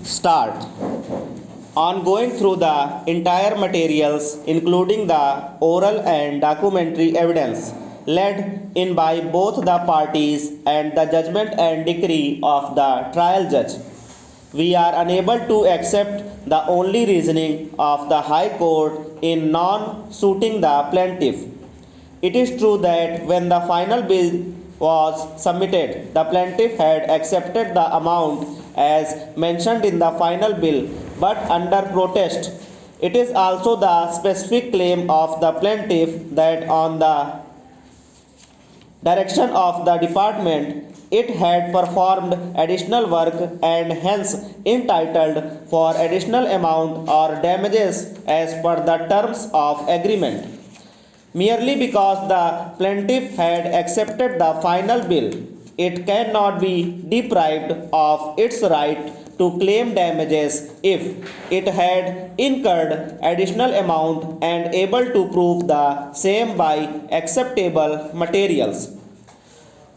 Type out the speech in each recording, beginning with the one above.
Start. On going through the entire materials, including the oral and documentary evidence, led in by both the parties and the judgment and decree of the trial judge, we are unable to accept the only reasoning of the High Court in non suiting the plaintiff. It is true that when the final bill was submitted, the plaintiff had accepted the amount as mentioned in the final bill, but under protest. It is also the specific claim of the plaintiff that on the direction of the department it had performed additional work and hence entitled for additional amount or damages as per the terms of agreement. Merely because the plaintiff had accepted the final bill, it cannot be deprived of its right to claim damages if it had incurred additional amount and able to prove the same by acceptable materials.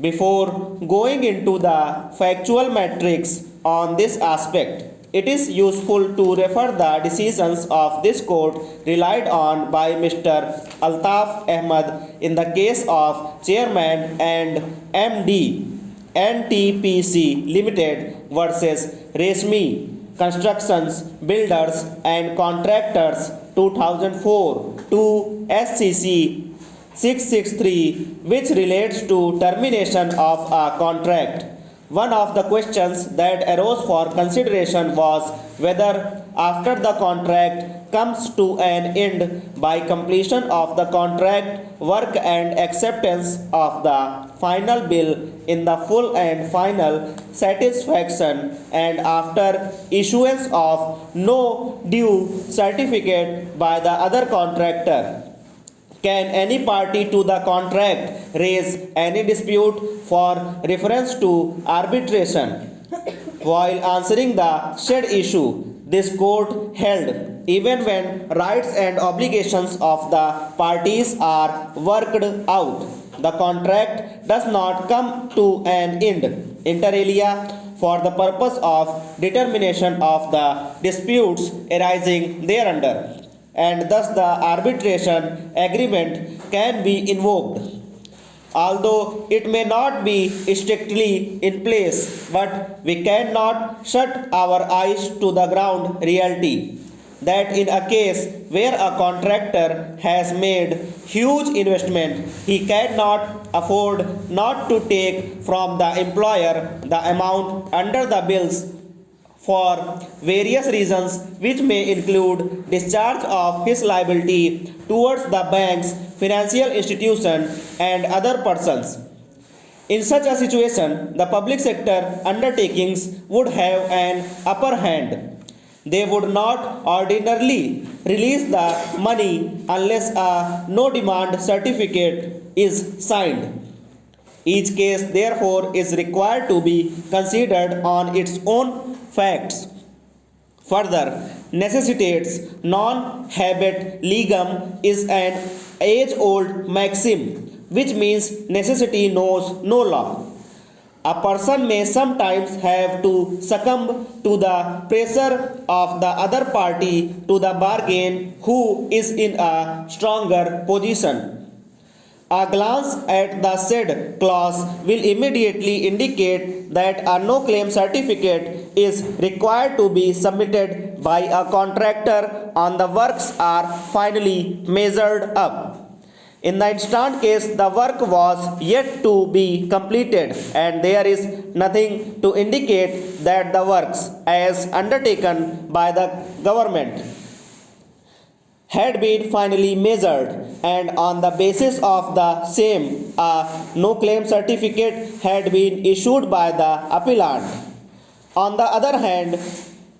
Before going into the factual matrix on this aspect, it is useful to refer the decisions of this court relied on by Mr. Altaf Ahmad in the case of Chairman and MD NTPC Limited versus Resmi Constructions Builders and Contractors 2004 to SCC 663, which relates to termination of a contract. One of the questions that arose for consideration was whether, after the contract comes to an end by completion of the contract work and acceptance of the final bill in the full and final satisfaction, and after issuance of no due certificate by the other contractor, can any party to the contract raise any dispute for reference to arbitration? While answering the said issue, this court held even when rights and obligations of the parties are worked out, the contract does not come to an end inter alia for the purpose of determination of the disputes arising thereunder, and thus the arbitration agreement can be invoked. Although it may not be strictly in place, but we cannot shut our eyes to the ground reality that in a case where a contractor has made huge investment, he cannot afford not to take from the employer the amount under the bills for various reasons, which may include discharge of his liability towards the banks, financial institution, and other persons. In such a situation, the public sector undertakings would have an upper hand. They would not ordinarily release the money unless a no demand certificate is signed. Each case, therefore, is required to be considered on its own facts. Further, necessitates non habet legum is an age old maxim, which means necessity knows no law. A person may sometimes have to succumb to the pressure of the other party to the bargain who is in a stronger position. A glance at the said clause will immediately indicate that a no claim certificate is required to be submitted by a contractor on the works are finally measured up. In the instant case, the work was yet to be completed, and there is nothing to indicate that the works, as undertaken by the government, had been finally measured, and on the basis of the same, a no claim certificate had been issued by the appellant. On the other hand,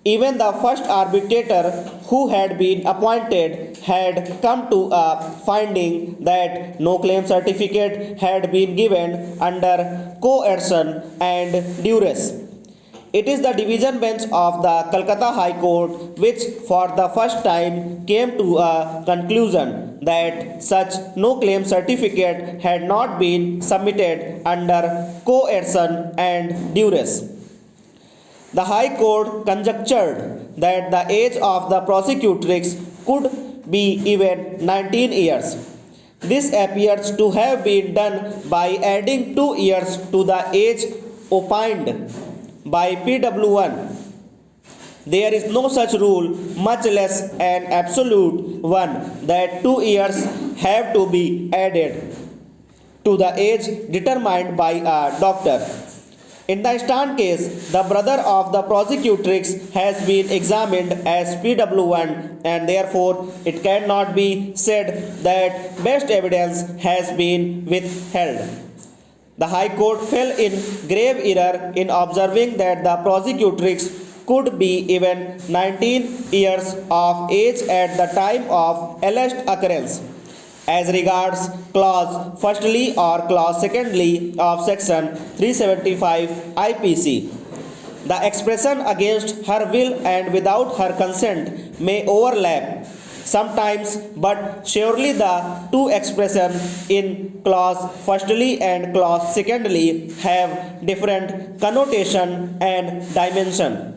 even the first arbitrator who had been appointed had come to a finding that no claim certificate had been given under coercion and duress. It is the division bench of the Calcutta High Court which for the first time came to a conclusion that such no claim certificate had not been submitted under coercion and duress. The High Court conjectured that the age of the prosecutrix could be even 19 years. This appears to have been done by adding 2 years to the age opined by PW1. There is no such rule, much less an absolute one, that 2 years have to be added to the age determined by a doctor. In the instant case, the brother of the prosecutrix has been examined as PW1 and therefore it cannot be said that best evidence has been withheld. The High Court fell in grave error in observing that the prosecutrix could be even 19 years of age at the time of alleged occurrence. As regards clause firstly or clause secondly of section 375 IPC, the expression against her will and without her consent may overlap sometimes, but surely the two expressions in clause firstly and clause secondly have different connotation and dimension.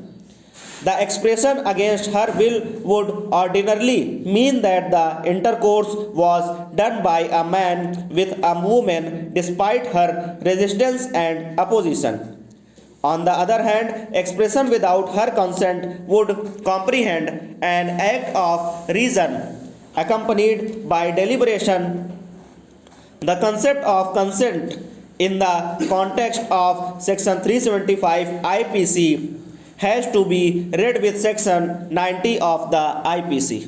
The expression against her will would ordinarily mean that the intercourse was done by a man with a woman despite her resistance and opposition. On the other hand, expression without her consent would comprehend an act of reason accompanied by deliberation. The concept of consent in the context of section 375 IPC has to be read with section 90 of the IPC.